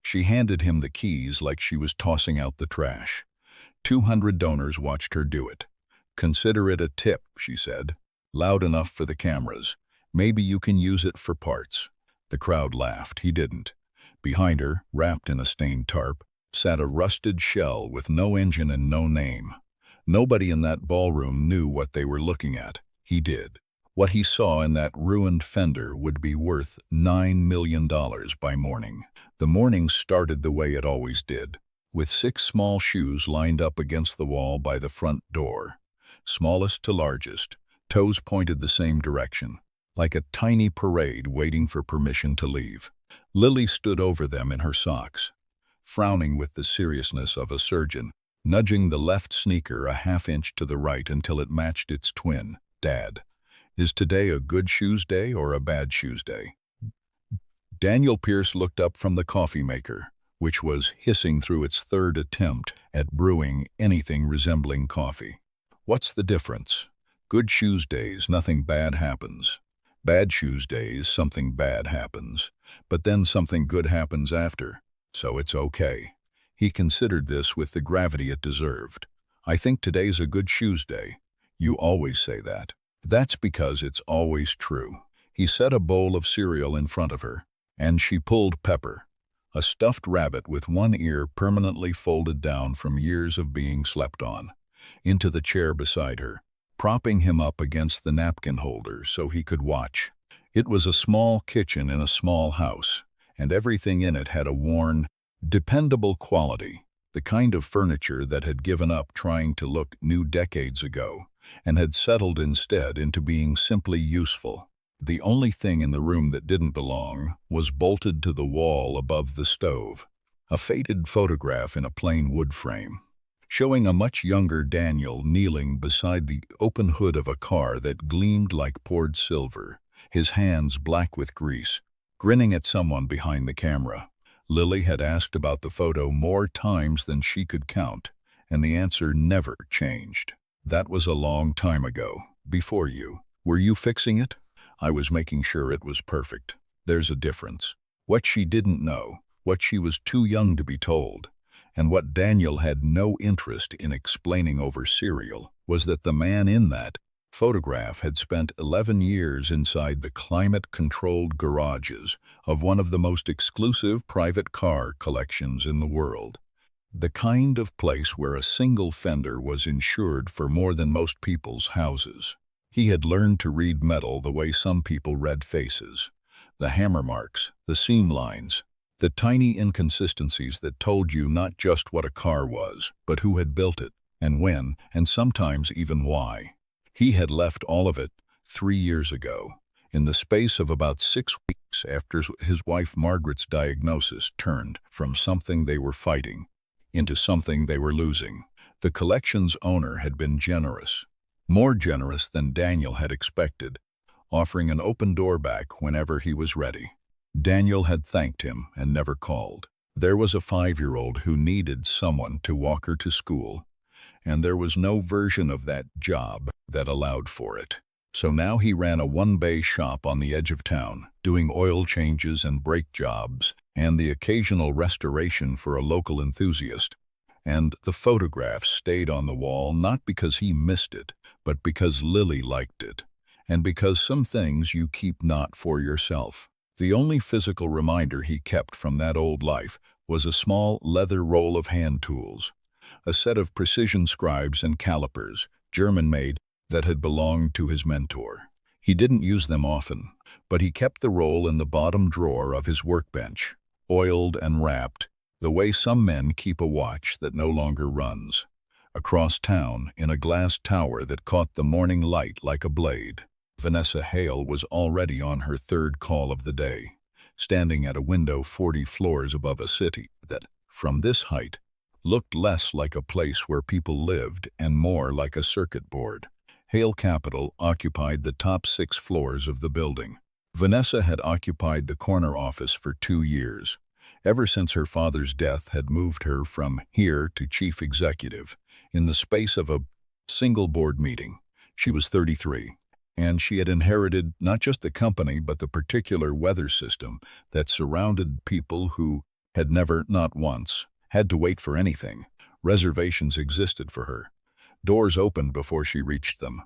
She handed him the keys like she was tossing out the trash. 200 donors watched her do it. "Consider it a tip," she said, loud enough for the cameras. "Maybe you can use it for parts." The crowd laughed. He didn't. Behind her, wrapped in a stained tarp, sat a rusted shell with no engine and no name. Nobody in that ballroom knew what they were looking at. He did. What he saw in that ruined fender would be worth $9 million by morning. The morning started the way it always did, with 6 small shoes lined up against the wall by the front door. Smallest to largest, toes pointed the same direction, like a tiny parade waiting for permission to leave. Lily stood over them in her socks, frowning with the seriousness of a surgeon, nudging the left sneaker a half-inch to the right until it matched its twin. "Dad, is today a good shoes day or a bad shoes day?" Daniel Pierce looked up from the coffee maker, which was hissing through its 3rd attempt at brewing anything resembling coffee. "What's the difference? Good shoes days, nothing bad happens. Bad shoes days, something bad happens. But then something good happens after, so it's okay." He considered this with the gravity it deserved. "I think today's a good shoes day." "You always say that." "That's because it's always true." He set a bowl of cereal in front of her, and she pulled Pepper, a stuffed rabbit with one ear permanently folded down from years of being slept on, into the chair beside her, propping him up against the napkin holder so he could watch. It was a small kitchen in a small house, and everything in it had a worn, dependable quality, the kind of furniture that had given up trying to look new decades ago and had settled instead into being simply useful. The only thing in the room that didn't belong was bolted to the wall above the stove, a faded photograph in a plain wood frame, showing a much younger Daniel kneeling beside the open hood of a car that gleamed like poured silver, his hands black with grease, grinning at someone behind the camera. Lily had asked about the photo more times than she could count, and the answer never changed. "That was a long time ago, before you. Were you fixing it?" "I was making sure it was perfect." There's a difference. What she didn't know, what she was too young to be told, and what Daniel had no interest in explaining over cereal, was that the man in that photograph had spent 11 years inside the climate-controlled garages of one of the most exclusive private car collections in the world. The kind of place where a single fender was insured for more than most people's houses. He had learned to read metal the way some people read faces. The hammer marks, the seam lines, the tiny inconsistencies that told you not just what a car was, but who had built it, and when, and sometimes even why. He had left all of it 3 years ago, in the space of about 6 weeks after his wife Margaret's diagnosis turned from something they were fighting into something they were losing. The collection's owner had been generous, more generous than Daniel had expected, offering an open door back whenever he was ready. Daniel had thanked him and never called. There was a 5-year-old who needed someone to walk her to school, and there was no version of that job that allowed for it. So now he ran a one-bay shop on the edge of town, doing oil changes and brake jobs, and the occasional restoration for a local enthusiast. And the photograph stayed on the wall not because he missed it, but because Lily liked it, and because some things you keep not for yourself. The only physical reminder he kept from that old life was a small leather roll of hand tools, a set of precision scribes and calipers, German-made, that had belonged to his mentor. He didn't use them often, but he kept the roll in the bottom drawer of his workbench, oiled and wrapped, the way some men keep a watch that no longer runs. Across town, in a glass tower that caught the morning light like a blade, Vanessa Hale was already on her 3rd call of the day, standing at a window 40 floors above a city that, from this height, looked less like a place where people lived and more like a circuit board. Hale Capital occupied the top 6 floors of the building. Vanessa had occupied the corner office for 2 years. Ever since her father's death had moved her from here to chief executive in the space of a single board meeting. She was 33, and she had inherited not just the company but the particular weather system that surrounded people who Had never, not once, had to wait for anything. Reservations existed for her. Doors opened before she reached them.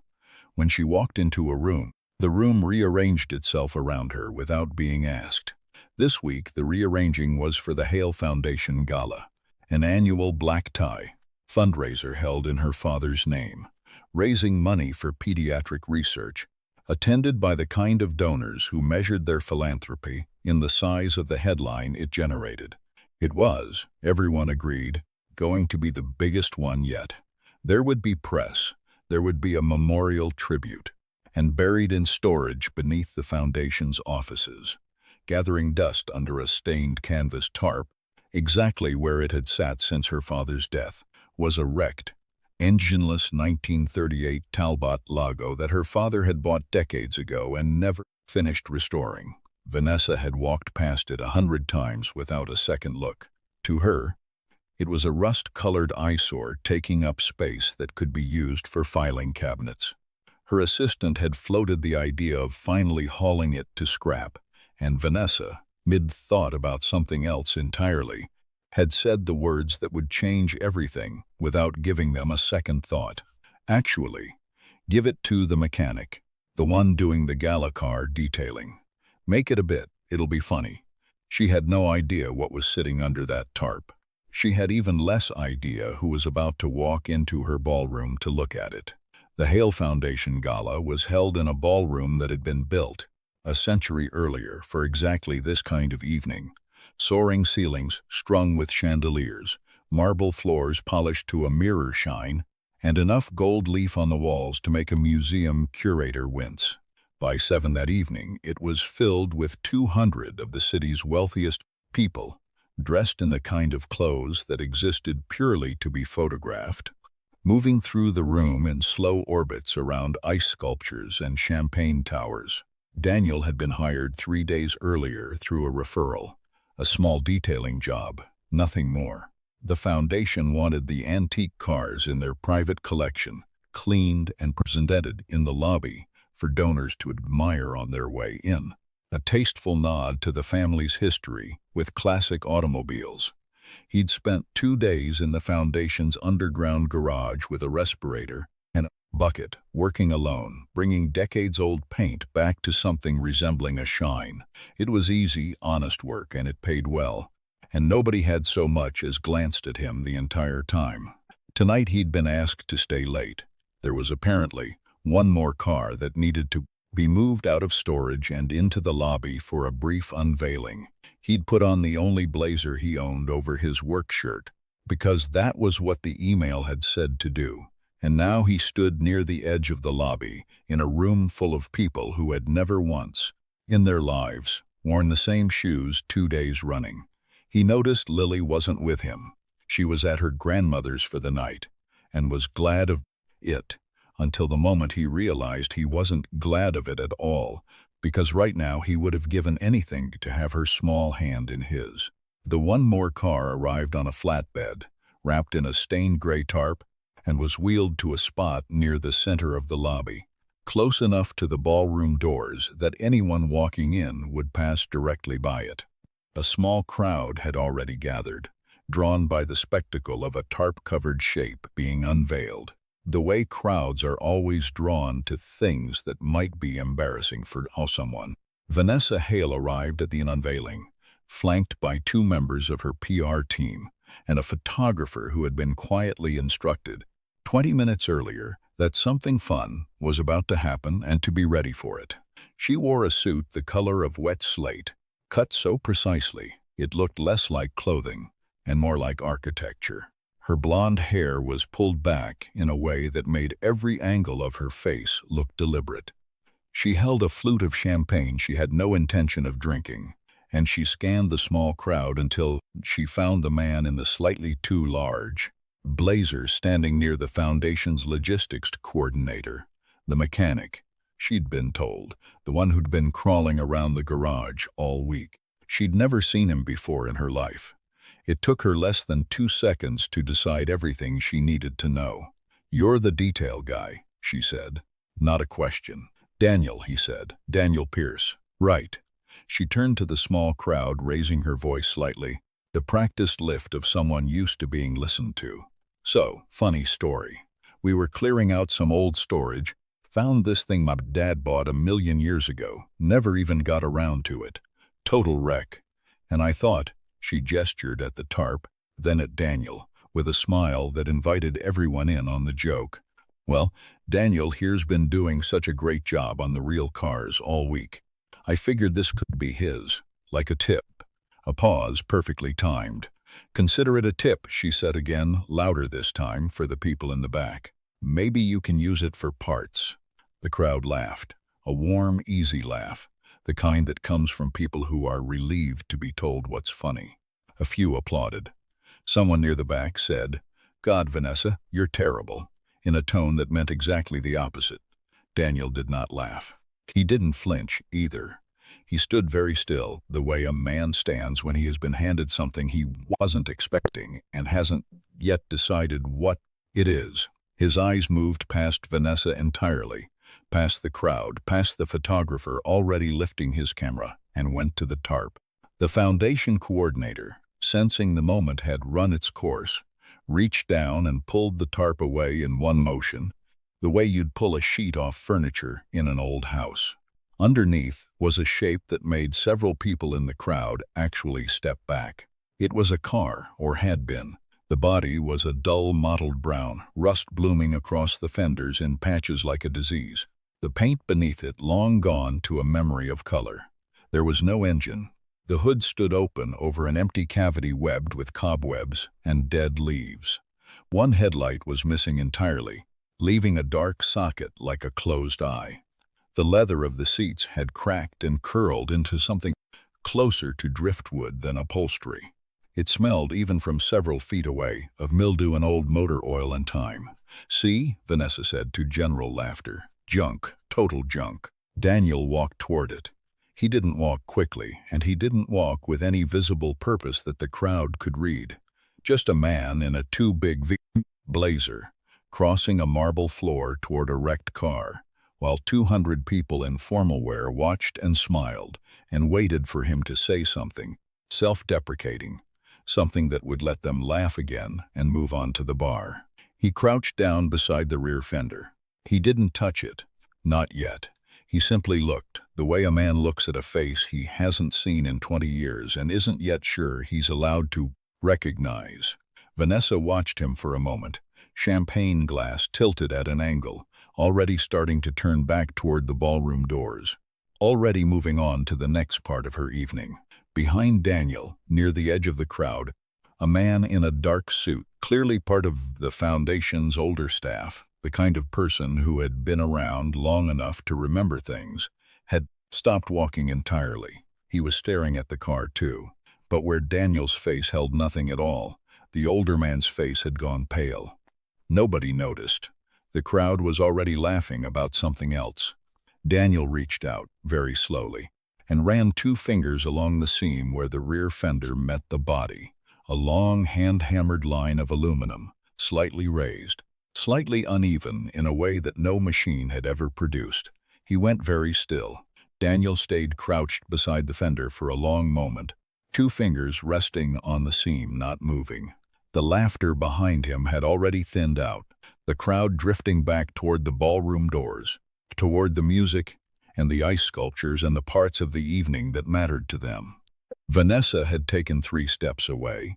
When she walked into a room, the room rearranged itself around her without being asked. This week, the rearranging was for the Hale Foundation Gala, an annual black tie fundraiser held in her father's name, raising money for pediatric research, attended by the kind of donors who measured their philanthropy in the size of the headline it generated. It was, everyone agreed, going to be the biggest one yet. There would be press, there would be a memorial tribute, and buried in storage beneath the foundation's offices, gathering dust under a stained canvas tarp, exactly where it had sat since her father's death, was a wrecked, engineless 1938 Talbot Lago that her father had bought decades ago and never finished restoring. Vanessa had walked past it 100 times without a second look. To her, it was a rust-colored eyesore taking up space that could be used for filing cabinets. Her assistant had floated the idea of finally hauling it to scrap, and Vanessa, mid-thought about something else entirely, had said the words that would change everything without giving them a second thought. Actually, give it to the mechanic, the one doing the gala car detailing. Make it a bit, it'll be funny. She had no idea what was sitting under that tarp. She had even less idea who was about to walk into her ballroom to look at it. The Hale Foundation Gala was held in a ballroom that had been built a century earlier for exactly this kind of evening. Soaring ceilings strung with chandeliers, marble floors polished to a mirror shine, and enough gold leaf on the walls to make a museum curator wince. By 7 that evening, it was filled with 200 of the city's wealthiest people, dressed in the kind of clothes that existed purely to be photographed, moving through the room in slow orbits around ice sculptures and champagne towers. Daniel had been hired 3 days earlier through a referral, a small detailing job, nothing more. The foundation wanted the antique cars in their private collection cleaned and presented in the lobby for donors to admire on their way in, a tasteful nod to the family's history with classic automobiles. He'd spent 2 days in the foundation's underground garage with a respirator and a bucket, working alone, bringing decades-old paint back to something resembling a shine. It was easy, honest work, and it paid well, and nobody had so much as glanced at him the entire time. Tonight he'd been asked to stay late. There was apparently one more car that needed to be moved out of storage and into the lobby for a brief unveiling. He'd put on the only blazer he owned over his work shirt, because that was what the email had said to do. And now he stood near the edge of the lobby, in a room full of people who had never once, in their lives, worn the same shoes 2 days running. He noticed Lily wasn't with him. She was at her grandmother's for the night, and was glad of it, until the moment he realized he wasn't glad of it at all, because right now he would have given anything to have her small hand in his. The one more car arrived on a flatbed, wrapped in a stained gray tarp, and was wheeled to a spot near the center of the lobby, close enough to the ballroom doors that anyone walking in would pass directly by it. A small crowd had already gathered, drawn by the spectacle of a tarp-covered shape being unveiled. The way crowds are always drawn to things that might be embarrassing for someone. Vanessa Hale arrived at the unveiling, flanked by 2 members of her PR team and a photographer who had been quietly instructed 20 minutes earlier that something fun was about to happen and to be ready for it. She wore a suit the color of wet slate, cut so precisely it looked less like clothing and more like architecture. Her blonde hair was pulled back in a way that made every angle of her face look deliberate. She held a flute of champagne she had no intention of drinking, and she scanned the small crowd until she found the man in the slightly too large blazer standing near the foundation's logistics coordinator, the mechanic. She'd been told, the one who'd been crawling around the garage all week. She'd never seen him before in her life. It took her less than 2 seconds to decide everything she needed to know. "You're the detail guy," she said. Not a question. "Daniel," he said. "Daniel Pierce." "Right." She turned to the small crowd, raising her voice slightly. The practiced lift of someone used to being listened to. So, funny story. We were clearing out some old storage, found this thing my dad bought 1,000,000 years ago, never even got around to it. Total wreck. And I thought, she gestured at the tarp, then at Daniel, with a smile that invited everyone in on the joke. Well, Daniel here's been doing such a great job on the real cars all week. I figured this could be his, like a tip. A pause, perfectly timed. Consider it a tip, she said again, louder this time, for the people in the back. Maybe you can use it for parts. The crowd laughed. A warm, easy laugh. The kind that comes from people who are relieved to be told what's funny. A few applauded. Someone near the back said, "God, Vanessa, you're terrible," in a tone that meant exactly the opposite. Daniel did not laugh. He didn't flinch, either. He stood very still, the way a man stands when he has been handed something he wasn't expecting and hasn't yet decided what it is. His eyes moved past Vanessa entirely, past the crowd, past the photographer already lifting his camera, and went to the tarp. The foundation coordinator, sensing the moment had run its course, reached down and pulled the tarp away in one motion, the way you'd pull a sheet off furniture in an old house. Underneath was a shape that made several people in the crowd actually step back. It was a car, or had been. The body was a dull mottled brown, rust blooming across the fenders in patches like a disease. The paint beneath it long gone to a memory of color. There was no engine. The hood stood open over an empty cavity webbed with cobwebs and dead leaves. One headlight was missing entirely, leaving a dark socket like a closed eye. The leather of the seats had cracked and curled into something closer to driftwood than upholstery. It smelled, even from several feet away, of mildew and old motor oil and time. "See," Vanessa said to general laughter. "Junk, total junk." Daniel walked toward it. He didn't walk quickly, and he didn't walk with any visible purpose that the crowd could read. Just a man in a too big blazer, crossing a marble floor toward a wrecked car, while 200 people in formal wear watched and smiled and waited for him to say something, self-deprecating, something that would let them laugh again and move on to the bar. He crouched down beside the rear fender. He didn't touch it. Not yet. He simply looked, the way a man looks at a face he hasn't seen in 20 years and isn't yet sure he's allowed to recognize. Vanessa watched him for a moment, champagne glass tilted at an angle, already starting to turn back toward the ballroom doors, already moving on to the next part of her evening. Behind Daniel, near the edge of the crowd, a man in a dark suit, clearly part of the foundation's older staff, the kind of person who had been around long enough to remember things, had stopped walking entirely. He was staring at the car too, but where Daniel's face held nothing at all, the older man's face had gone pale. Nobody noticed. The crowd was already laughing about something else. Daniel reached out, very slowly, and ran 2 fingers along the seam where the rear fender met the body, a long hand-hammered line of aluminum, slightly raised, slightly uneven in a way that no machine had ever produced. He went very still. Daniel stayed crouched beside the fender for a long moment, 2 fingers resting on the seam, not moving. The laughter behind him had already thinned out, the crowd drifting back toward the ballroom doors, toward the music and the ice sculptures and the parts of the evening that mattered to them. Vanessa had taken 3 steps away,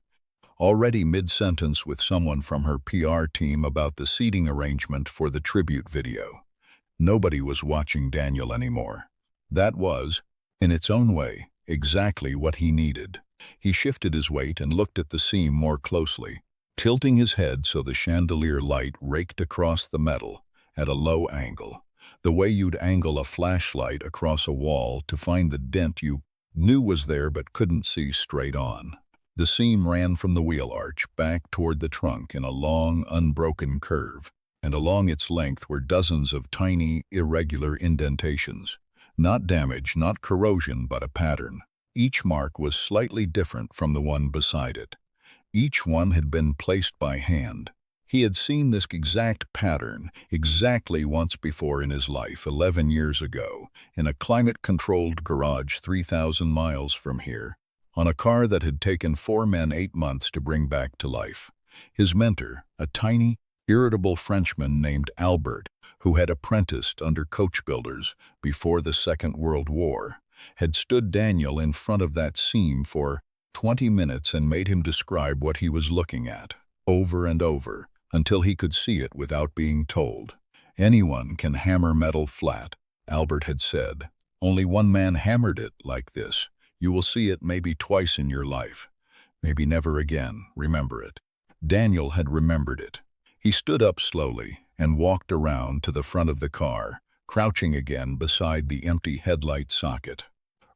already mid-sentence with someone from her PR team about the seating arrangement for the tribute video. Nobody was watching Daniel anymore. That was, in its own way, exactly what he needed. He shifted his weight and looked at the seam more closely, tilting his head so the chandelier light raked across the metal at a low angle, the way you'd angle a flashlight across a wall to find the dent you knew was there but couldn't see straight on. The seam ran from the wheel arch back toward the trunk in a long, unbroken curve, and along its length were dozens of tiny, irregular indentations. Not damage, not corrosion, but a pattern. Each mark was slightly different from the one beside it. Each one had been placed by hand. He had seen this exact pattern exactly once before in his life, 11 years ago, in a climate-controlled garage 3,000 miles from here, on a car that had taken 4 men 8 months to bring back to life. His mentor, a tiny, irritable Frenchman named Albert, who had apprenticed under coachbuilders before the Second World War, had stood Daniel in front of that seam for 20 minutes and made him describe what he was looking at, over and over, until he could see it without being told. "Anyone can hammer metal flat," Albert had said. "Only one man hammered it like this. You will see it maybe twice in your life. Maybe never again, remember it." Daniel had remembered it. He stood up slowly and walked around to the front of the car, crouching again beside the empty headlight socket,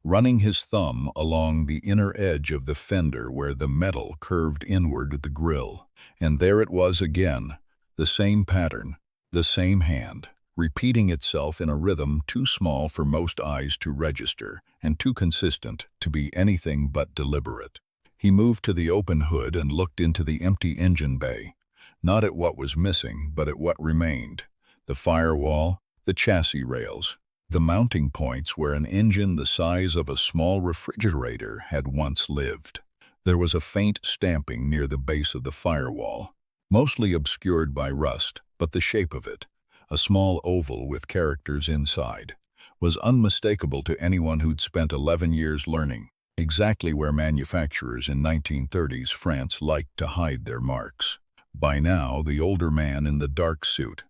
running his thumb along the inner edge of the fender where the metal curved inward the grille. And there it was again, the same pattern, the same hand, repeating itself in a rhythm too small for most eyes to register and too consistent to be anything but deliberate. He moved to the open hood and looked into the empty engine bay, not at what was missing, but at what remained: the firewall, the chassis rails, the mounting points where an engine the size of a small refrigerator had once lived. There was a faint stamping near the base of the firewall, mostly obscured by rust, but the shape of it, a small oval with characters inside, was unmistakable to anyone who'd spent 11 years learning exactly where manufacturers in 1930s France liked to hide their marks. By now, the older man in the dark suit,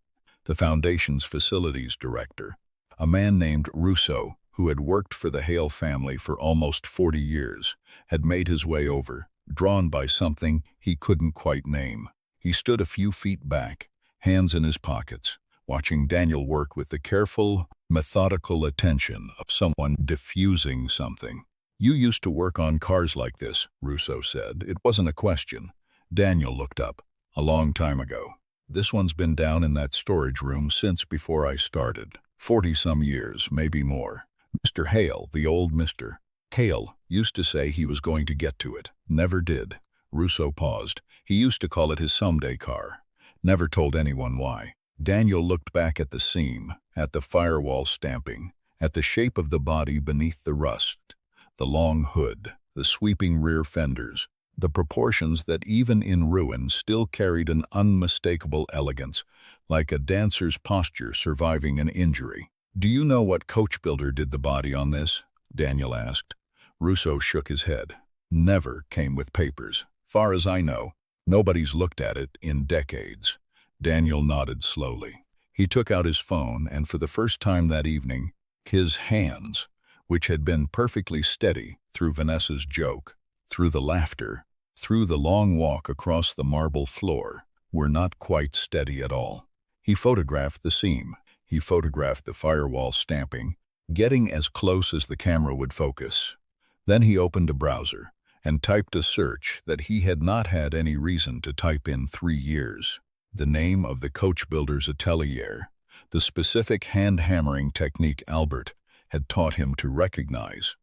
the Foundation's facilities director, a man named Rousseau, who had worked for the Hale family for almost 40 years, had made his way over, drawn by something he couldn't quite name. He stood a few feet back, hands in his pockets, watching Daniel work with the careful, methodical attention of someone diffusing something. "You used to work on cars like this," Rousseau said. It wasn't a question. Daniel looked up. "A long time ago. This one's been down in that storage room since before I started. 40-some years, maybe more. Mr. Hale, the old Mr. Hale, used to say he was going to get to it. Never did." Rousseau paused. "He used to call it his someday car. Never told anyone why." Daniel looked back at the seam, at the firewall stamping, at the shape of the body beneath the rust, the long hood, the sweeping rear fenders, the proportions that even in ruin still carried an unmistakable elegance, like a dancer's posture surviving an injury. "Do you know what coachbuilder did the body on this?" Daniel asked. Rousseau shook his head. "Never came with papers. Far as I know, nobody's looked at it in decades." Daniel nodded slowly. He took out his phone, and for the first time that evening, his hands, which had been perfectly steady through Vanessa's joke, through the laughter, through the long walk across the marble floor, were not quite steady at all. He photographed the seam. He photographed the firewall stamping, getting as close as the camera would focus. Then he opened a browser and typed a search that he had not had any reason to type in 3 years. The name of the coachbuilder's atelier, the specific hand-hammering technique Albert had taught him to recognize,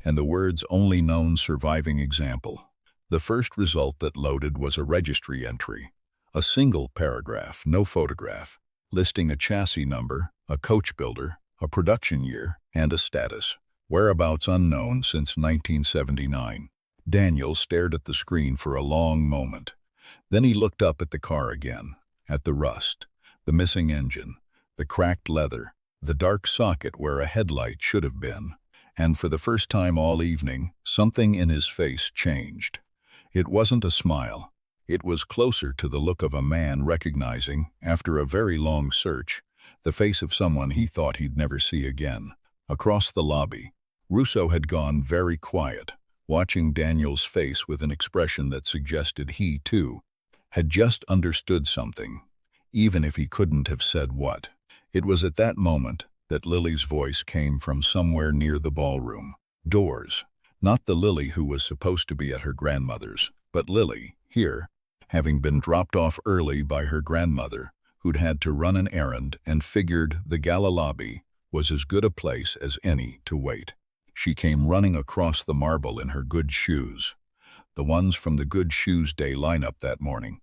and the word's only known surviving example. The first result that loaded was a registry entry, a single paragraph, no photograph, listing a chassis number, a coachbuilder, a production year, and a status, whereabouts unknown since 1979. Daniel stared at the screen for a long moment. Then he looked up at the car again, at the rust, the missing engine, the cracked leather, the dark socket where a headlight should have been, and for the first time all evening, something in his face changed. It wasn't a smile. It was closer to the look of a man recognizing, after a very long search, the face of someone he thought he'd never see again. Across the lobby, Rousseau had gone very quiet, watching Daniel's face with an expression that suggested he, too, had just understood something, even if he couldn't have said what. It was at that moment that Lily's voice came from somewhere near the ballroom doors. Not the Lily who was supposed to be at her grandmother's, but Lily, here, having been dropped off early by her grandmother, who'd had to run an errand and figured the gala lobby was as good a place as any to wait. She came running across the marble in her good shoes, the ones from the Good Shoes Day lineup that morning,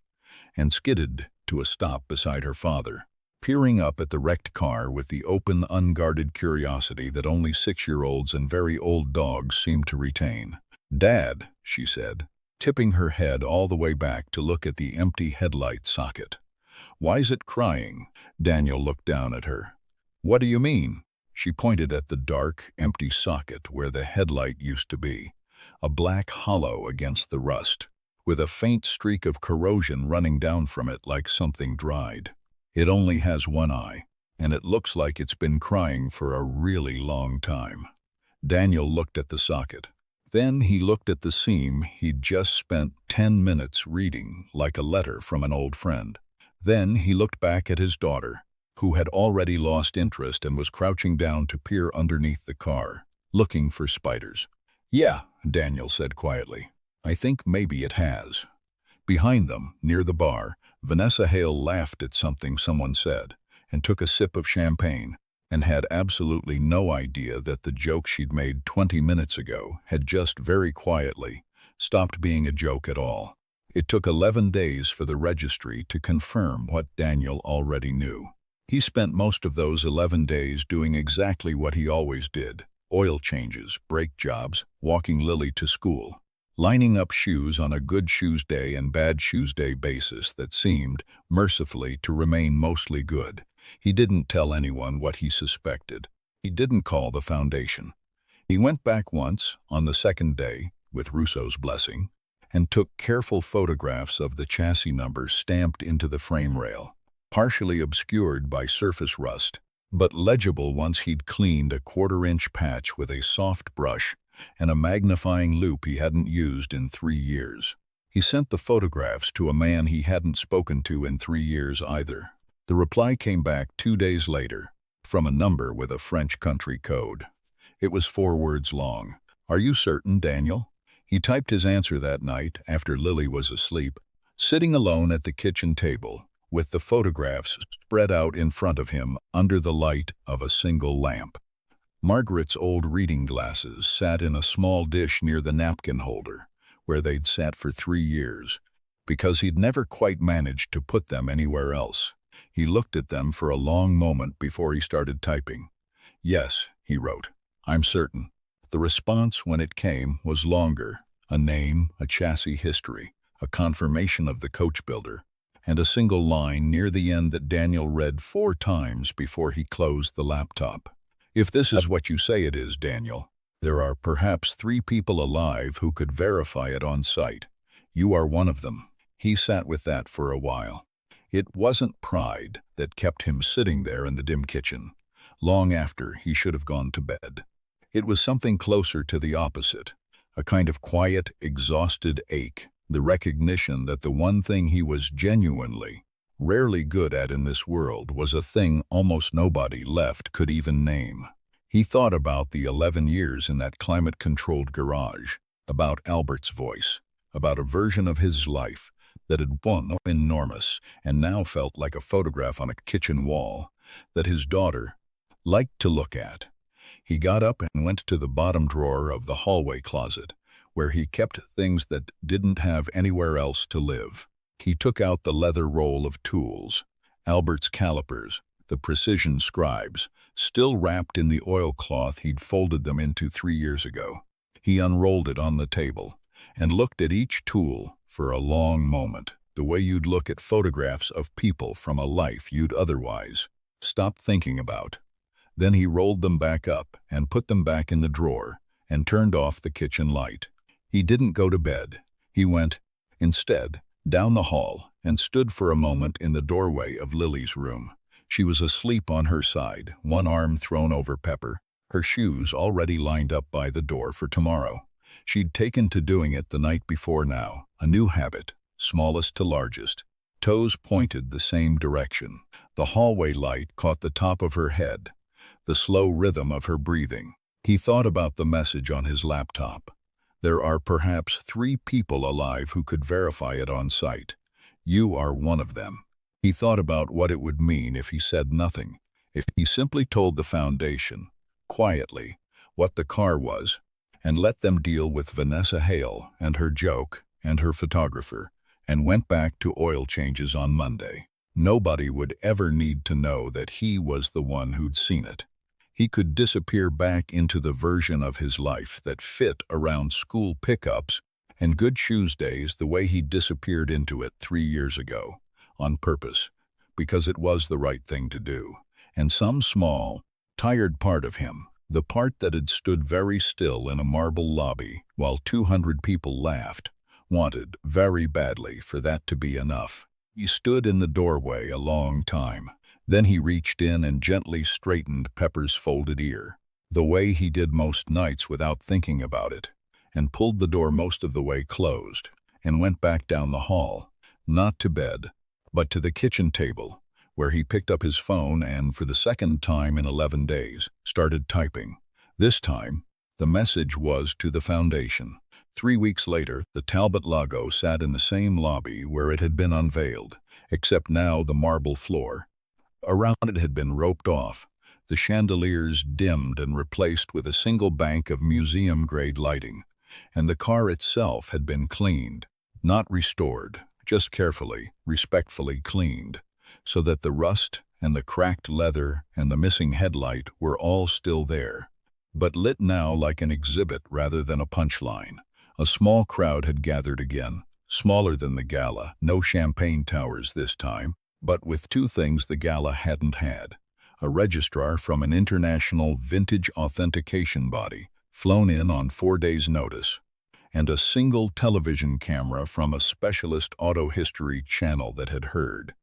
and skidded to a stop beside her father, peering up at the wrecked car with the open, unguarded curiosity that only 6-year-olds and very old dogs seemed to retain. "Dad," she said, tipping her head all the way back to look at the empty headlight socket. "Why's it crying?" Daniel looked down at her. "What do you mean?" She pointed at the dark, empty socket where the headlight used to be, a black hollow against the rust, with a faint streak of corrosion running down from it like something dried. "It only has one eye, and it looks like it's been crying for a really long time." Daniel looked at the socket. Then he looked at the seam he'd just spent 10 minutes reading like a letter from an old friend. Then he looked back at his daughter, who had already lost interest and was crouching down to peer underneath the car, looking for spiders. "Yeah," Daniel said quietly. "I think maybe it has." Behind them, near the bar, Vanessa Hale laughed at something someone said and took a sip of champagne, and had absolutely no idea that the joke she'd made 20 minutes ago had just very quietly stopped being a joke at all. It took 11 days for the registry to confirm what Daniel already knew. He spent most of those 11 days doing exactly what he always did: oil changes, brake jobs, walking Lily to school, lining up shoes on a good shoes day and bad shoes day basis that seemed, mercifully, to remain mostly good. He didn't tell anyone what he suspected. He didn't call the foundation. He went back once, on the second day, with Russo's blessing, and took careful photographs of the chassis numbers stamped into the frame rail, partially obscured by surface rust, but legible once he'd cleaned a quarter-inch patch with a soft brush and a magnifying loupe he hadn't used in 3 years. He sent the photographs to a man he hadn't spoken to in 3 years either. The reply came back 2 days later, from a number with a French country code. It was 4 words long. "Are you certain, Daniel?" He typed his answer that night after Lily was asleep, sitting alone at the kitchen table, with the photographs spread out in front of him under the light of a single lamp. Margaret's old reading glasses sat in a small dish near the napkin holder, where they'd sat for 3 years, because he'd never quite managed to put them anywhere else. He looked at them for a long moment before he started typing. "Yes," he wrote, "I'm certain." The response, when it came, was longer: a name, a chassis history, a confirmation of the coachbuilder, and a single line near the end that Daniel read 4 times before he closed the laptop. "If this is what you say it is, Daniel, there are perhaps 3 people alive who could verify it on site. You are one of them." He sat with that for a while. It wasn't pride that kept him sitting there in the dim kitchen, long after he should have gone to bed. It was something closer to the opposite, a kind of quiet, exhausted ache, the recognition that the one thing he was genuinely, rarely good at in this world was a thing almost nobody left could even name. He thought about the 11 years in that climate-controlled garage, about Albert's voice, about a version of his life that had been enormous and now felt like a photograph on a kitchen wall that his daughter liked to look at. He got up and went to the bottom drawer of the hallway closet, where he kept things that didn't have anywhere else to live. He took out the leather roll of tools, Albert's calipers, the precision scribes, still wrapped in the oilcloth he'd folded them into 3 years ago. He unrolled it on the table and looked at each tool for a long moment, the way you'd look at photographs of people from a life you'd otherwise stop thinking about. Then he rolled them back up and put them back in the drawer and turned off the kitchen light. He didn't go to bed. He went, instead, down the hall and stood for a moment in the doorway of Lily's room. She was asleep on her side, one arm thrown over Pepper, her shoes already lined up by the door for tomorrow. She'd taken to doing it the night before now, a new habit, smallest to largest. Toes pointed the same direction. The hallway light caught the top of her head, the slow rhythm of her breathing. He thought about the message on his laptop. There are perhaps 3 people alive who could verify it on site. You are one of them. He thought about what it would mean if he said nothing, if he simply told the foundation, quietly, what the car was, and let them deal with Vanessa Hale and her joke and her photographer, and went back to oil changes on Monday. Nobody would ever need to know that he was the one who'd seen it. He could disappear back into the version of his life that fit around school pickups and good shoes days the way he disappeared into it 3 years ago, on purpose, because it was the right thing to do. And some small, tired part of him, the part that had stood very still in a marble lobby while 200 people laughed, wanted very badly for that to be enough. He stood in the doorway a long time. Then he reached in and gently straightened Pepper's folded ear, the way he did most nights without thinking about it, and pulled the door most of the way closed, and went back down the hall, not to bed, but to the kitchen table, where he picked up his phone and, for the second time in 11 days, started typing. This time, the message was to the foundation. 3 weeks later, the Talbot logo sat in the same lobby where it had been unveiled, except now the marble floor around it had been roped off, the chandeliers dimmed and replaced with a single bank of museum-grade lighting, and the car itself had been cleaned, not restored, just carefully, respectfully cleaned, so that the rust and the cracked leather and the missing headlight were all still there, but lit now like an exhibit rather than a punchline. A small crowd had gathered again, smaller than the gala, no champagne towers this time, but with two things the gala hadn't had: a registrar from an international vintage authentication body, flown in on 4 days' notice, and a single television camera from a specialist auto history channel that had heard,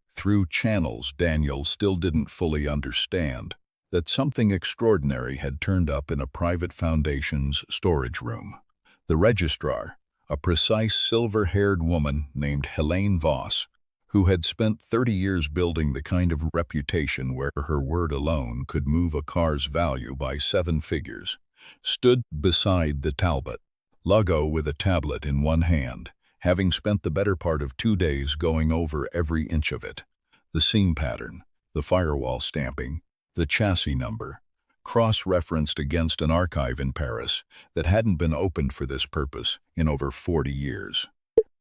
through channels Daniel still didn't fully understand, that something extraordinary had turned up in a private foundation's storage room. The registrar, a precise silver-haired woman named Helene Voss, who had spent 30 years building the kind of reputation where her word alone could move a car's value by 7 figures, stood beside the Talbot logo with a tablet in one hand, having spent the better part of 2 days going over every inch of it: the seam pattern, the firewall stamping, the chassis number, cross-referenced against an archive in Paris that hadn't been opened for this purpose in over 40 years.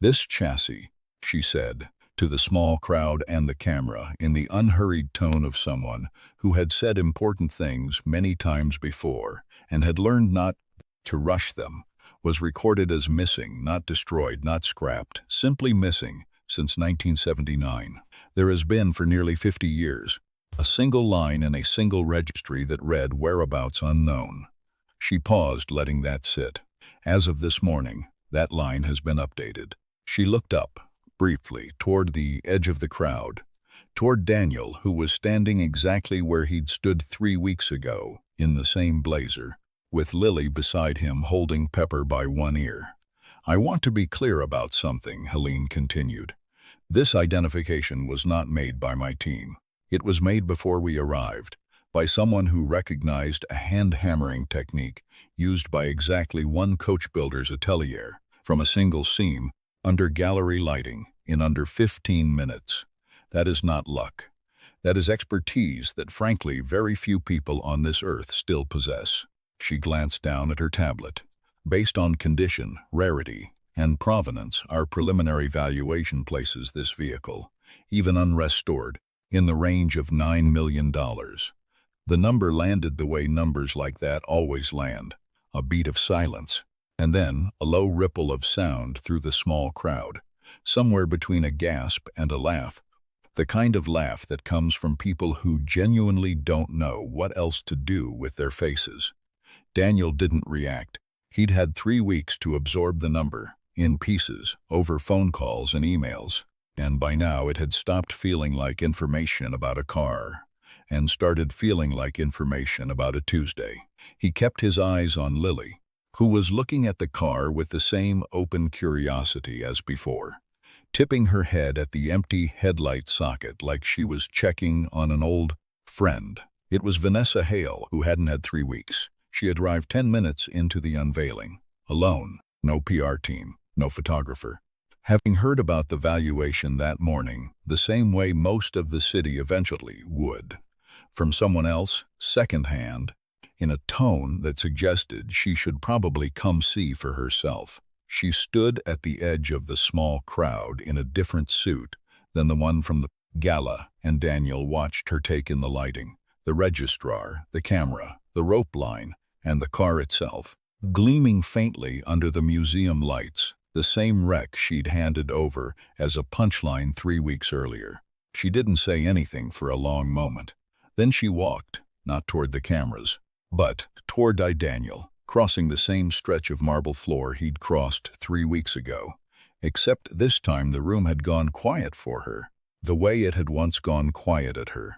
"This chassis," she said, to the small crowd and the camera, in the unhurried tone of someone who had said important things many times before and had learned not to rush them, was recorded as missing, not destroyed, not scrapped, simply missing, since 1979. There has been, for nearly 50 years, a single line in a single registry that read "whereabouts unknown." She paused, letting that sit. As of this morning, that line has been updated. She looked up, briefly, toward the edge of the crowd, toward Daniel, who was standing exactly where he'd stood 3 weeks ago, in the same blazer, with Lily beside him holding Pepper by one ear. "I want to be clear about something," Helene continued. "This identification was not made by my team. It was made before we arrived, by someone who recognized a hand-hammering technique used by exactly one coachbuilder's atelier, from a single seam, under gallery lighting, in under 15 minutes. That is not luck. That is expertise that, frankly, very few people on this earth still possess." She glanced down at her tablet. "Based on condition, rarity, and provenance, our preliminary valuation places this vehicle, even unrestored, in the range of $9 million. The number landed the way numbers like that always land: a beat of silence, and then a low ripple of sound through the small crowd, somewhere between a gasp and a laugh, the kind of laugh that comes from people who genuinely don't know what else to do with their faces. Daniel didn't react. He'd had 3 weeks to absorb the number, in pieces, over phone calls and emails, and by now it had stopped feeling like information about a car and started feeling like information about a Tuesday. He kept his eyes on Lily, who was looking at the car with the same open curiosity as before, tipping her head at the empty headlight socket like she was checking on an old friend. It was Vanessa Hale, who hadn't had 3 weeks. She had arrived 10 minutes into the unveiling, alone, no PR team, no photographer. Having heard about the valuation that morning, the same way most of the city eventually would, from someone else, secondhand, in a tone that suggested she should probably come see for herself. She stood at the edge of the small crowd in a different suit than the one from the gala, and Daniel watched her take in the lighting, the registrar, the camera, the rope line, and the car itself, gleaming faintly under the museum lights, the same wreck she'd handed over as a punchline 3 weeks earlier. She didn't say anything for a long moment. Then she walked, not toward the cameras, but toward Daniel, crossing the same stretch of marble floor he'd crossed 3 weeks ago. Except this time the room had gone quiet for her, the way it had once gone quiet at her.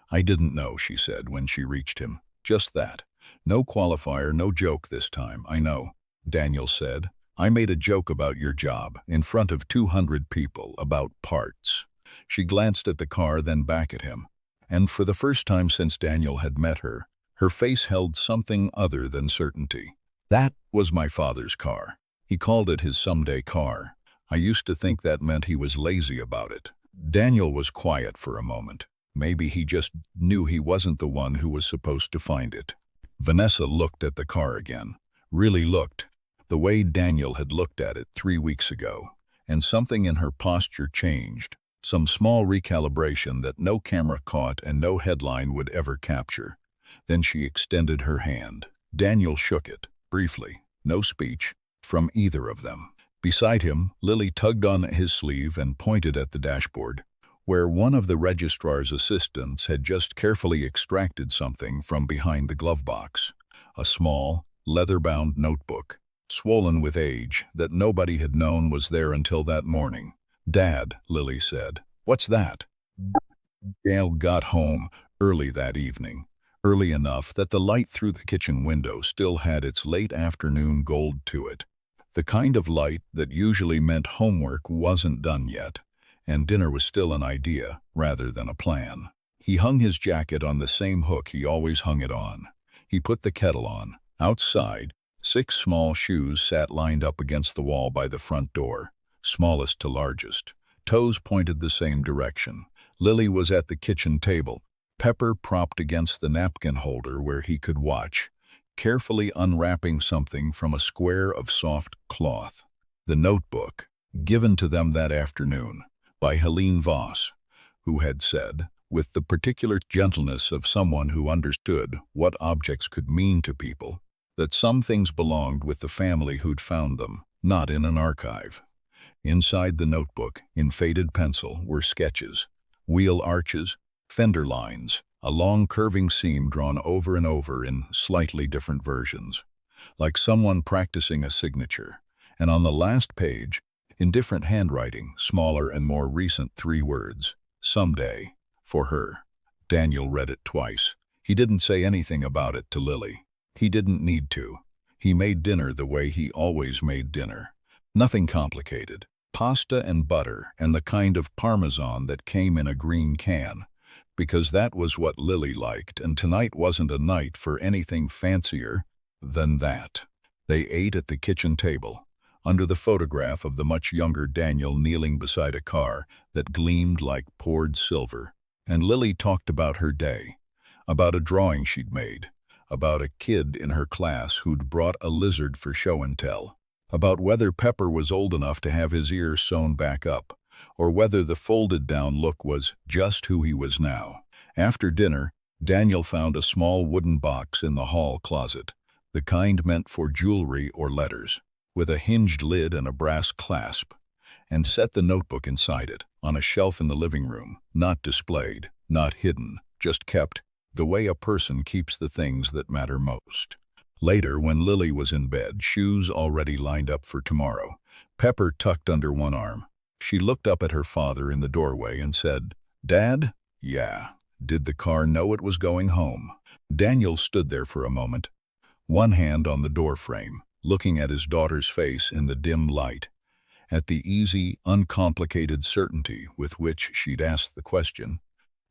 "I didn't know," she said when she reached him. "Just that. No qualifier, no joke this time, I know," Daniel said. "I made a joke about your job, in front of 200 people, about parts." She glanced at the car, then back at him. And for the first time since Daniel had met her, her face held something other than certainty. "That was my father's car. He called it his someday car. I used to think that meant he was lazy about it." Daniel was quiet for a moment. Maybe he just knew he wasn't the one who was supposed to find it. Vanessa looked at the car again. Really looked. The way Daniel had looked at it 3 weeks ago. And something in her posture changed. Some small recalibration that no camera caught and no headline would ever capture. Then she extended her hand. Daniel shook it, briefly. No speech from either of them. Beside him, Lily tugged on his sleeve and pointed at the dashboard, where one of the registrar's assistants had just carefully extracted something from behind the glovebox. A small, leather-bound notebook, swollen with age, that nobody had known was there until that morning. "Dad," Lily said. "What's that?" Dale got home early that evening, early enough that the light through the kitchen window still had its late afternoon gold to it. The kind of light that usually meant homework wasn't done yet, and dinner was still an idea rather than a plan. He hung his jacket on the same hook he always hung it on. He put the kettle on. Outside, 6 small shoes sat lined up against the wall by the front door, smallest to largest. Toes pointed the same direction. Lily was at the kitchen table, Pepper propped against the napkin holder where he could watch, carefully unwrapping something from a square of soft cloth. The notebook, given to them that afternoon by Helene Voss, who had said, with the particular gentleness of someone who understood what objects could mean to people, that some things belonged with the family who'd found them, not in an archive. Inside the notebook, in faded pencil, were sketches, wheel arches, fender lines, a long curving seam drawn over and over in slightly different versions, like someone practicing a signature. And on the last page, in different handwriting, smaller and more recent, 3 words, "Someday, for her." Daniel read it twice. He didn't say anything about it to Lily. He didn't need to. He made dinner the way he always made dinner. Nothing complicated. Pasta and butter and the kind of parmesan that came in a green can, because that was what Lily liked, and tonight wasn't a night for anything fancier than that. They ate at the kitchen table, under the photograph of the much younger Daniel kneeling beside a car that gleamed like poured silver. And Lily talked about her day, about a drawing she'd made, about a kid in her class who'd brought a lizard for show and tell, about whether Pepper was old enough to have his ears sewn back up, or whether the folded-down look was just who he was now. After dinner, Daniel found a small wooden box in the hall closet, the kind meant for jewelry or letters, with a hinged lid and a brass clasp, and set the notebook inside it, on a shelf in the living room, not displayed, not hidden, just kept, the way a person keeps the things that matter most. Later, when Lily was in bed, shoes already lined up for tomorrow, Pepper tucked under one arm, she looked up at her father in the doorway and said, "Dad?" "Yeah." "Did the car know it was going home?" Daniel stood there for a moment, one hand on the doorframe, looking at his daughter's face in the dim light, at the easy, uncomplicated certainty with which she'd asked the question,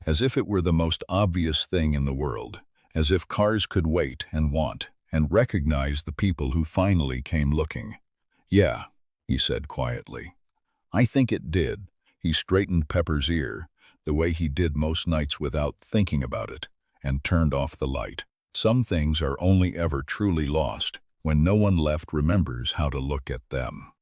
as if it were the most obvious thing in the world, as if cars could wait and want and recognize the people who finally came looking. "Yeah," he said quietly. "I think it did." He straightened Pepper's ear, the way he did most nights without thinking about it, and turned off the light. Some things are only ever truly lost when no one left remembers how to look at them.